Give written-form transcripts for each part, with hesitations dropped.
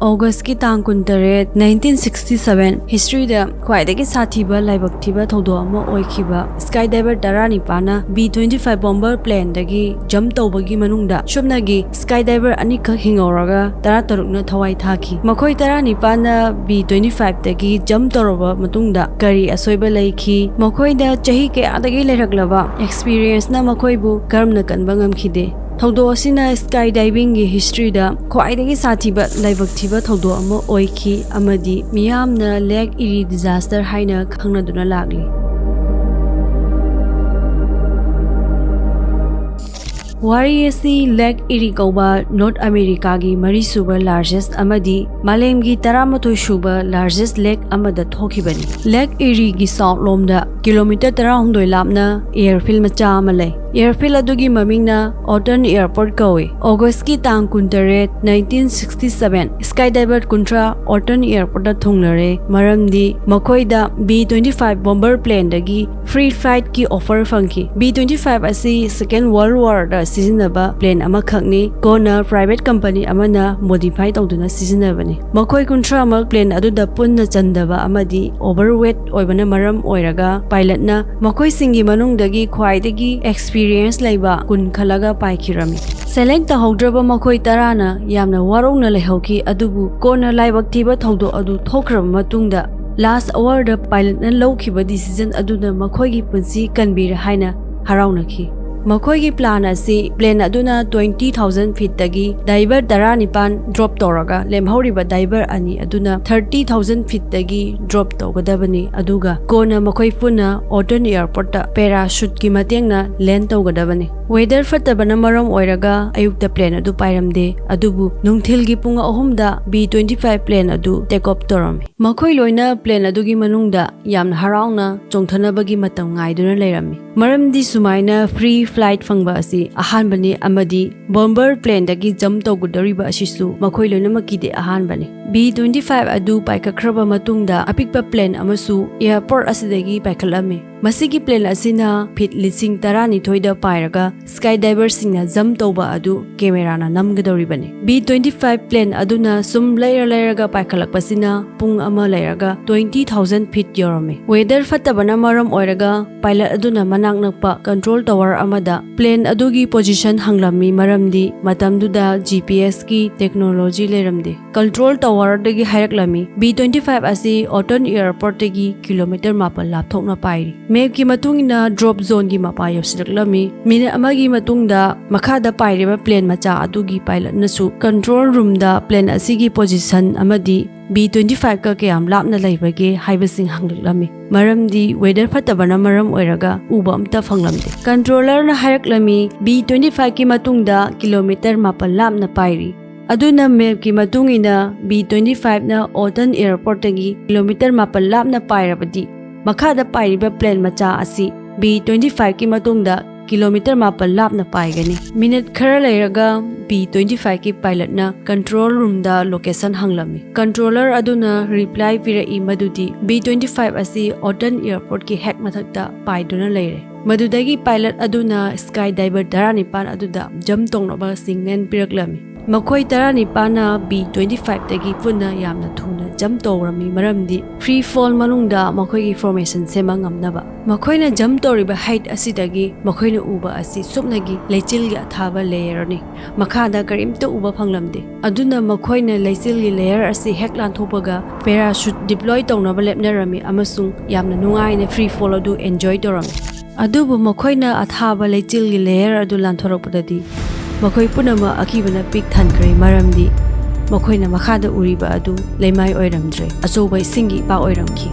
August ki tang kuntare 1967 history da Khwaidagi Sathiba laibak thiba thodo ama oikhiba skydiver darani pana B-25 bomber plane dagi jump tawbagi manungda shubnagi skydiver anika hingoraga taratarukna thawai thaki makhoi darani pana B-25 dagi jump tawraba matungda kari asoiba laiki makhoi da chahi ke adagi leraklaba experience na makhoi bu karmna kanba ngamkhide Thodo asina skydiving gi history da Khwaidagi Sathiba laibak thiba thodo ama oiki amadi miyamna leg iri disaster haina khangna duna lagli Warriors leg iri kauba North America gi mari suba largest amadi Malem gi taramatoi suba largest lake amada Thokkhiba ni leg iri gi south lomda kilometer 100 lapna airfield macha amalai airfield adugi mamingna Oton Airport kawi August ki tang kuntare 1967 skydiver kuntra Oton Airport da thongnare maramdi makoida B-25 bomber plane dagi free flight ki offer fangki B-25 asi second world war da sizinaba plane ama khakni kona private company amana modify tawduna sizinabani makoi kuntra amal plane aduda punna chandaba amadi overweight oibana maram oiraga pilot na makoi singi manungdagi khwaidagi experience laiba kun khalaga paikirami select the haudraba makoi tarana yamna warongna lehauki adubu kona laibak thiba thodo adu thokra matungda last hour the pilot na lowkhiba decision aduna makoi gi punsi kanbir haina haraunaki makoi gi plan asi plane aduna 20,000 feet dagi diver daranipan drop toraga lemhauriba diver ani aduna 30,000 feet dagi drop togadabani aduga kona makoi puna Oton Airport ta parachute ki matengna land togadabani weather fatabana maram oiraga ayukta plane adu pairamde adubu nungthil gi punga ahumda B-25 plane adu take off torami makoi loina plane adugi manungda yamna harauna chongthanabagi matam ngaiduna leirami maramdi sumaina free flight fangba asi ahanbani amadi bomber plane dagi jump togudariba asisu makhoi loinamaki de ahanbani B-25 adu paikakhraba matungda apikpa plane amasu airport asidagi paikhalami masigi plane asina phit lising tarani thoida pairaga skydiver singna jump toba adu camera na namgadoribani B-25 plane aduna sum lairaga paikhalakpasina pung ama lairaga 20,000 feet yorami weather fatabana maram oiraga pilot aduna manak nakpa control tower amada plane adugi position hanglami maramdi matamduda GPS ki technology leramde control tower dagi hairaklami B-25 asi Oton Airport dagi kilometer 8 lapthokna pairi map ki matungina drop zone gi mapa yosiraklami mina amagi matungda makhada pairiba plane macha adugi pilot nasu control room da plane asigi position amadi B-25 ka kayam lapna laibage haibasing hanglaklami maramdi weather fatabana maram oiraga uba amta phanglamde controller na hairaklami B-25 ki matungda kilometer 8 lapna pairi aduna map ki matungina B-25 na Oton Airport dagi kilometer 8 lapna pairabadi makhada pairiba plane macha asi B-25 ki matungda kilometer 8 lapna paigani minute khara leiraga B-25 ki pilot na control room da location hanglami controller aduna reply pira madudi B-25 asi Oton Airport ki hack mathakta paiduna leire madudagi pilot aduna skydiver daranipan aduda jump tongnaba signal piraklami makhoi taranipana B-25 dagi punna yamna thuna jump tawrami maramdi free fall manungda makhoi gi formation sema ngamnaba makhoina jump tawriba height asidagi makhoina uba asi supnagi leichil gi athaba layer ni makhada karimta uba phanglamde aduna makhoina leichil gi layer asi heklan thopaga parachute deploy tawnaba lepnarami amasung yamna nungaina free fall adu enjoy torami adubu makhoina athaba leichil gi layer adu lanthorakpadadi makhoi punama akibana pik thankre maramdi makhoina makhada uriba adu leimai oiramdre achobai singi pa oiramki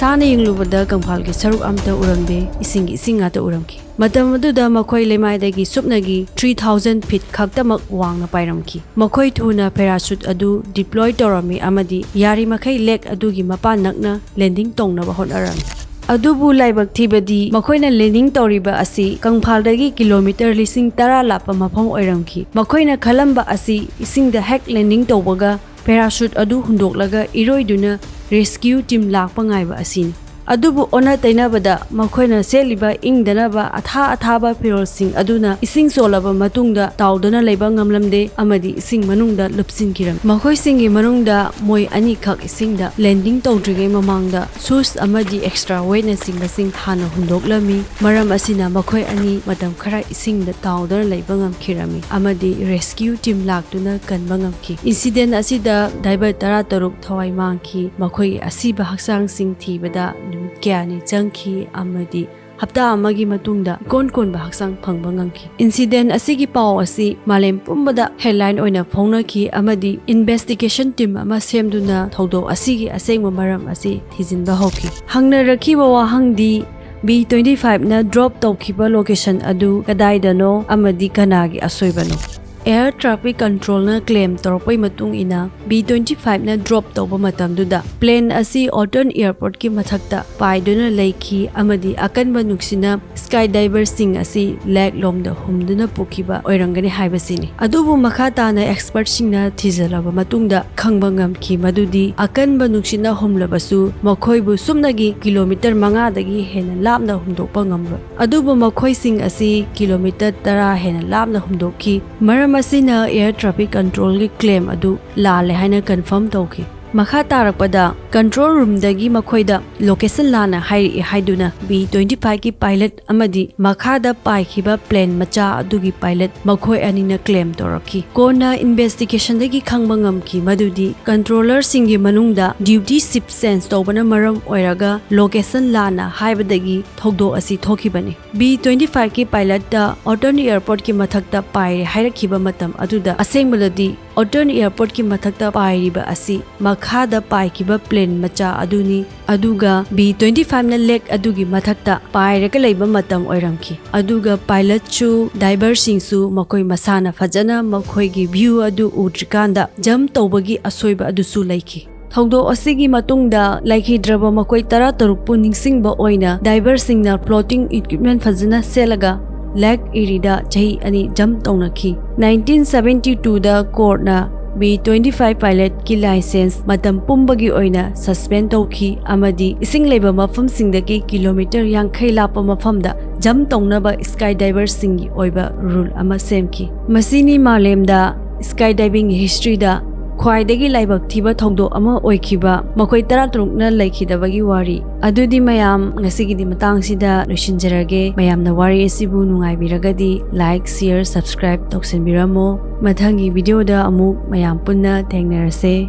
sana yinglubada kamphal ki saruk amta urambe isingi singa ta uramki matam aduda makhoi leimai dagi supnagi 3000 feet khaktamak wangna pairamki makhoi thuna parachute adu deploy torami amadi yari makhai lek adugi mapa nakna landing tongnaba honarami adubu laibak thibadi makhoina landing toriba asi kangphaldagi kilometer lising 10 lapa mafam oiramki makhoina khalamba asi isingda hack landing tobaga parachute adu hundoklaga iroiduna rescue team lakpa ngaiba asin ꯑꯗꯨꯕꯨ ꯑꯣꯟꯅ ꯇꯩꯅꯕꯗ ꯃꯈꯣꯏꯅ ꯁꯦꯠꯂꯤꯕ ꯏꯪꯗꯅꯕ ꯑꯊꯥꯕ ꯐꯤꯔꯣꯜꯁꯤꯡ ꯑꯗꯨꯅ ꯏꯁꯤꯡ ꯆꯣꯠꯂꯕ ꯃꯇꯨꯡꯗ ꯇꯥꯎꯗꯨꯅ ꯂꯩꯕ ꯉꯝꯂꯝꯗꯦ ꯑꯃꯗꯤ ꯏꯁꯤꯡ ꯃꯅꯨꯡꯗ ꯂꯨꯞꯁꯤꯟꯈꯤꯔꯝꯃꯤ꯫ ꯃꯈꯣꯏꯁꯤꯡꯒꯤ ꯃꯅꯨꯡꯗ ꯃꯣꯏ ꯑꯅꯤꯈꯛ ꯏꯁꯤꯡꯗ ꯂꯦꯟꯗꯤꯡ ꯇꯧꯗ꯭ꯔꯤꯉꯩ ꯃꯃꯥꯡꯗ ꯁꯨꯁ ꯑꯃꯗꯤ ꯑꯦꯛꯁꯇ꯭ꯔꯥ ꯋꯦꯠꯅꯆꯤꯡꯕꯁꯤꯡ ꯍꯥꯟꯅ ꯍꯨꯟꯗꯣꯛꯂꯝꯃꯤ꯫ ꯃꯔꯝ ꯑꯁꯤꯅ ꯃꯈꯣꯏ ꯑꯅꯤ ꯃꯇꯝ ꯈꯔ ꯏꯁꯤꯡꯗ ꯇꯥꯎꯗꯨꯅ ꯂꯩꯕ ꯉꯝꯈꯤꯔꯝꯃꯤ ꯑꯃꯗꯤ ꯔꯦꯁꯀ꯭ꯌꯨ ꯇꯤꯝ ꯂꯥꯛꯇꯨꯅ ꯀꯟꯕ ꯉꯝꯈꯤ꯫ ꯏꯟꯁꯤꯗꯦꯟ ꯑꯁꯤꯗ ꯗꯥꯏꯚꯔ 13 ꯊꯋꯥꯏ ꯃꯥꯡꯈꯤ꯫ ꯃꯈꯣꯏꯒꯤ ꯑꯁꯤꯕ ꯍꯛꯆꯥꯡꯁꯤꯡ ꯊꯤꯕꯗ ꯅꯨꯃꯤꯠ ꯀꯌꯥꯅꯤ ꯆꯪꯈꯤ ꯑꯃꯗꯤ ꯍꯞꯇꯥ ꯑꯃꯒꯤ ꯃꯇꯨꯡꯗ ꯏꯀꯣꯟ ꯀꯣꯟꯕ ꯍꯛꯆꯥꯡ ꯐꯪꯕ ꯉꯝꯈꯤ꯫ ꯏꯟꯁꯤꯗꯦꯟ ꯑꯁꯤꯒꯤ ꯄꯥꯎ ꯑꯁꯤ ꯃꯥꯂꯦꯝ ꯄꯨꯝꯕꯗ ꯍꯦꯗꯂꯥꯏꯟ ꯑꯣꯏꯅ ꯐꯣꯡꯅꯈꯤ ꯑꯃꯗꯤ ꯏꯟꯚꯦꯁꯇꯤꯒꯦꯁꯟ ꯇꯤꯝ ꯑꯃ ꯁꯦꯝꯗꯨꯅ ꯊꯧꯗꯣꯛ ꯑꯁꯤꯒꯤ ꯑꯁꯦꯡꯕ ꯃꯔꯝ ꯑꯁꯤ ꯊꯤꯖꯤꯟꯕ ꯍꯧꯈꯤ꯫ ꯍꯪꯅꯔꯛꯈꯤꯕ ꯋꯥꯍꯪꯗꯤ B-25ꯅ ꯗ꯭ꯔꯣꯞ ꯇꯧꯈꯤꯕ ꯂꯣꯀꯦꯁꯟ ꯑꯗꯨ ꯀꯗꯥꯏꯗꯅꯣ ꯑꯃꯗꯤ ꯀꯅꯥꯒꯤ ꯑꯁꯣꯏꯕꯅꯣ? ꯑꯦꯌꯔ ꯇ꯭ꯔꯥꯐꯤꯛ ꯀꯟꯇ꯭ꯔꯣꯜꯅ ꯀ꯭ꯂꯦꯝ ꯇꯧꯔꯛꯄꯒꯤ ꯃꯇꯨꯡ ꯏꯟꯅ B-25ꯅ ꯗ꯭ꯔꯣꯞ ꯇꯧꯕ ꯃꯇꯝꯗꯨꯗ ꯄ꯭ꯂꯦꯟ ꯑꯁꯤ ꯑꯣꯇꯟ ꯑꯦꯌꯔꯄꯣꯔꯠꯀꯤ ꯃꯊꯛꯇ ꯄꯥꯏꯗꯨꯅ ꯂꯩꯈꯤ ꯑꯃꯗꯤ ꯑꯀꯟꯕ ꯅꯨꯡꯁꯤꯠꯅ ꯁ꯭ꯀꯥꯏ ꯗꯥꯏꯚꯔꯁꯤꯡ ꯑꯁꯤ ꯂꯦꯛ ꯂꯣꯝꯗ ꯍꯨꯝꯗꯨꯅ ꯄꯨꯈꯤꯕ ꯑꯣꯏꯔꯝꯒꯅꯤ ꯍꯥꯏꯕꯁꯤꯅꯤ꯫ ꯑꯗꯨꯕꯨ ꯃꯈꯥ ꯇꯥꯅ ꯑꯦꯛꯁꯄꯔꯠꯁꯤꯡꯅ ꯊꯤꯖꯤꯜꯂꯕ ꯃꯇꯨꯡꯗ ꯈꯪꯕ ꯉꯝꯈꯤ ꯃꯗꯨꯗꯤ ꯑꯀꯟꯕ ꯅꯨꯡꯁꯤꯠꯅ ꯍꯨꯝꯂꯕꯁꯨ ꯃꯈꯣꯏꯕꯨ ꯁꯨꯞꯅꯒꯤ ꯀꯤꯂꯣꯃꯤꯇꯔ 5ꯗꯒꯤ ꯍꯦꯟꯅ ꯂꯥꯞꯅ ꯍꯨꯝꯗꯣꯛꯄ ꯉꯝꯂꯣꯏ꯫ ꯑꯗꯨꯕꯨ ꯃꯈꯣꯏꯁꯤꯡ ꯑꯁꯤ ꯀꯤꯂꯣꯃꯤꯇꯔ 10 ꯍꯦꯟꯅ ꯂꯥꯞꯅ ꯍꯨꯝꯗꯣꯛꯈꯤ꯫ ꯃꯔꯝ ꯑꯁꯤꯅ ꯑꯦꯌꯔ ꯇ꯭ꯔꯥꯐꯤꯛ ꯀꯟꯇ꯭ꯔꯣꯜꯒꯤ ꯀ꯭ꯂꯦꯝ ꯑꯗꯨ ꯂꯥꯜꯂꯦ ꯍꯥꯏꯅ ꯀꯟꯐꯥꯔꯝ ꯇꯧꯈꯤ꯫ ꯃꯈꯥ ꯇꯥꯔꯛꯄꯗ ꯀꯟꯇ꯭ꯔꯣꯜ ꯔꯨꯝꯗꯒꯤ ꯃꯈꯣꯏꯗ ꯂꯣꯀꯦꯁꯟ ꯂꯥꯟꯅ ꯍꯥꯏꯔꯛꯏ ꯍꯥꯏꯗꯨꯅ B-25ꯒꯤ ꯄꯥꯏꯂꯠ ꯑꯃꯗꯤ ꯃꯈꯥꯗ ꯄꯥꯏꯈꯤꯕ ꯄ꯭ꯂꯦꯟ ꯃꯆꯥ ꯑꯗꯨꯒꯤ ꯄꯥꯏꯂꯠ ꯃꯈꯣꯏ ꯑꯅꯤꯅ ꯀ꯭ꯂꯦꯝ ꯇꯧꯔꯛꯈꯤ꯫ ꯀꯣꯟꯅ ꯏꯟꯚꯦꯁꯇꯤꯒꯦꯁꯟꯗꯒꯤ ꯈꯪꯕ ꯉꯝꯈꯤ ꯃꯗꯨꯗꯤ ꯀꯟꯇ꯭ꯔꯣꯂꯔꯁꯤꯡꯒꯤ ꯃꯅꯨꯡꯗ ꯗ꯭ꯌꯨꯇꯤ ꯁꯤꯞ ꯆꯦꯟꯖ ꯇꯧꯕꯅ ꯃꯔꯝ ꯑꯣꯏꯔꯒ ꯂꯣꯀꯦꯁꯟ ꯂꯥꯟꯅ ꯍꯥꯏꯕꯗꯒꯤ ꯊꯧꯗꯣꯛ ꯑꯁꯤ ꯊꯣꯛꯈꯤꯕꯅꯤ꯫ B-25ꯒꯤ ꯄꯥꯏꯂꯠꯇ ꯑꯣꯇꯟ ꯑꯦꯌꯔꯄꯣꯔꯠꯀꯤ ꯃꯊꯛꯇ ꯄꯥꯏꯔꯦ ꯍꯥꯏꯔꯛꯈꯤꯕ ꯃꯇꯝ ꯑꯗꯨꯗ ꯑꯁꯦꯡꯕꯗꯗꯤ ꯑꯣꯇꯟ ꯑꯦꯌꯔꯄꯣꯔꯠꯀꯤ ꯃꯊꯛꯇ ꯄꯥꯏꯔꯤꯕ ꯑꯁꯤ ꯃꯈꯥꯗ ꯄꯥꯏꯈꯤꯕ ꯄ꯭ꯂꯦꯟ ꯃꯆꯥ ꯑꯗꯨꯅꯤ ꯑꯗꯨꯒ B-25ꯅ ꯂꯦꯛ ꯑꯗꯨꯒꯤ ꯃꯊꯛꯇ ꯄꯥꯏꯔꯒ ꯂꯩꯕ ꯃꯇꯝ ꯑꯣꯏꯔꯝꯈꯤ꯫ ꯑꯗꯨꯒ ꯄꯥꯏꯂꯠꯁꯨ ꯗꯥꯏꯚꯔꯁꯤꯡꯁꯨ ꯃꯈꯣꯏ ꯃꯁꯥꯅ ꯐꯖꯅ ꯃꯈꯣꯏꯒꯤ ꯚ꯭ꯌꯨ ꯑꯗꯨ ꯎꯗ꯭ꯔꯤꯀꯥꯟꯗ ꯖꯝꯞ ꯇꯧꯕꯒꯤ ꯑꯁꯣꯏꯕ ꯑꯗꯨꯁꯨ ꯂꯩꯈꯤ꯫ ꯊꯧꯗꯣꯛ ꯑꯁꯤꯒꯤ ꯃꯇꯨꯡꯗ ꯂꯩꯈꯤꯗ꯭ꯔꯕ ꯃꯈꯣꯏ 13ꯄꯨ ꯅꯤꯡꯁꯤꯡꯕ ꯑꯣꯏꯅ ꯗꯥꯏꯚꯔꯁꯤꯡꯅ ꯐ꯭ꯂꯣꯇꯤꯡ ꯏꯀ꯭ꯋꯤꯞꯃꯦꯟ ꯐꯖꯅ ꯁꯦꯠꯂꯒ ꯂꯦꯛ ꯏꯔꯤꯗ ꯆꯍꯤ 2 ꯖꯝꯞ ꯇꯧꯅꯈꯤ꯫ 1972ꯗ ꯀꯣꯔꯠꯅ B-25 ꯄꯥꯏꯂꯠꯀꯤ ꯂꯥꯏꯁꯦꯟꯁ ꯃꯇꯝ ꯄꯨꯝꯕꯒꯤ ꯑꯣꯏꯅ ꯁꯁꯄꯦꯟ ꯇꯧꯈꯤ ꯑꯃꯗꯤ ꯏꯁꯤꯡ ꯂꯩꯕ ꯃꯐꯝꯁꯤꯡꯗꯒꯤ ꯀꯤꯂꯣꯃꯤꯇꯔ 50 ꯂꯥꯞꯄ ꯃꯐꯝꯗ ꯖꯝꯞ ꯇꯧꯅꯕ ꯁ꯭ꯀꯥꯏ ꯗꯥꯏꯚꯔꯁꯤꯡꯒꯤ ꯑꯣꯏꯕ ꯔꯨꯜ ꯑꯃ ꯁꯦꯝꯈꯤ꯫ ꯃꯁꯤꯅꯤ ꯃꯥꯂꯦꯝꯗ ꯁ꯭ꯀꯥꯏ ꯗꯥꯏꯚꯤꯡꯒꯤ ꯍꯤꯁꯇ꯭ꯔꯤꯗ ꯈ꯭ꯋꯥꯏꯗꯒꯤ ꯂꯥꯏꯕꯛ ꯊꯤꯕ ꯊꯧꯗꯣꯛ ꯑꯃ ꯑꯣꯏꯈꯤꯕ ꯃꯈꯣꯏ 13ꯅ ꯂꯩꯈꯤꯗꯕꯒꯤ ꯋꯥꯔꯤ꯫ ꯑꯗꯨꯗꯤ ꯃꯌꯥꯝ ꯉꯁꯤꯒꯤꯗꯤ ꯃꯇꯥꯡꯁꯤꯗ ꯂꯣꯏꯁꯤꯟꯖꯔꯒꯦ꯫ ꯃꯌꯥꯝꯅ ꯋꯥꯔꯤ ꯑꯁꯤꯕꯨ ꯅꯨꯡꯉꯥꯏꯕꯤꯔꯒꯗꯤ ꯂꯥꯏꯛ, ꯁꯤꯌꯔ, ꯁꯕꯁꯀ꯭ꯔꯥꯏꯕ ꯇꯧꯁꯤꯟꯕꯤꯔꯝꯃꯣ꯫ ꯃꯊꯪꯒꯤ ꯚꯤꯗꯤꯑꯣꯗ ꯑꯃꯨꯛ ꯃꯌꯥꯝ ꯄꯨꯟꯅ ꯊꯦꯡꯅꯔꯁꯦ꯫